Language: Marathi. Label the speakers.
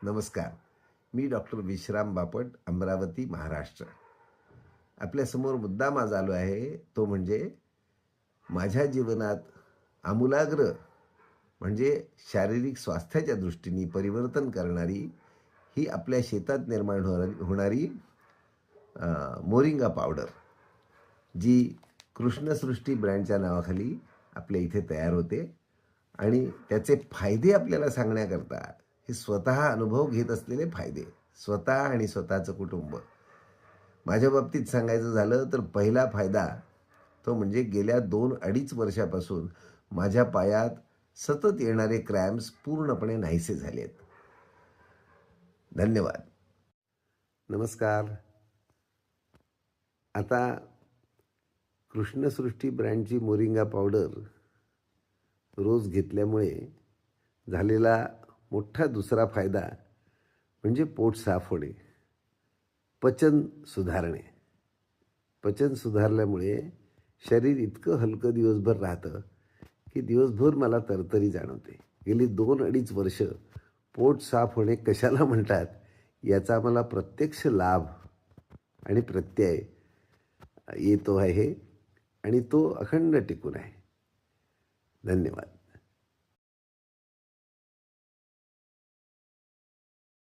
Speaker 1: नमस्कार. मी डॉक्टर विश्राम बापट, अमरावती, महाराष्ट्र. आपल्यासमोर मुद्दा माझा आलो आहे तो म्हणजे माझ्या जीवनात आमूलाग्र म्हणजे शारीरिक स्वास्थ्याच्या दृष्टीने परिवर्तन करणारी ही आपल्या शेतात निर्माण होणारी मोरिंगा पावडर, जी कृष्णसृष्टी ब्रँडच्या नावाखाली आपल्या इथे तयार होते आणि त्याचे फायदे आपल्याला सांगण्याकरता हे स्वतः अनुभव घेत असलेले फायदे, स्वतः आणि स्वतःचं कुटुंब. माझ्या बाबतीत सांगायचं झालं तर पहिला फायदा तो म्हणजे गेल्या 2-2.5 वर्षापासून माझ्या पायात सतत येणारे क्रॅम्प्स पूर्णपणे नाहीसे झालेत. धन्यवाद. नमस्कार. आता कृष्णसृष्टी ब्रँडची मोरिंगा पावडर रोज घेतल्यामुळे झालेला मोठा दुसरा फायदा म्हणजे पोट साफ होणे, पचन सुधारणे. पचन सुधारल्यामुळे शरीर इतकं हलकं दिवसभर राहतं की दिवसभर मला तरतरी जाणवते. गेली 2-2.5 वर्ष पोट साफ होणे कशाला म्हणतात याचा मला प्रत्यक्ष लाभ आणि प्रत्यय येतो आहे आणि तो अखंड टिकून आहे. धन्यवाद.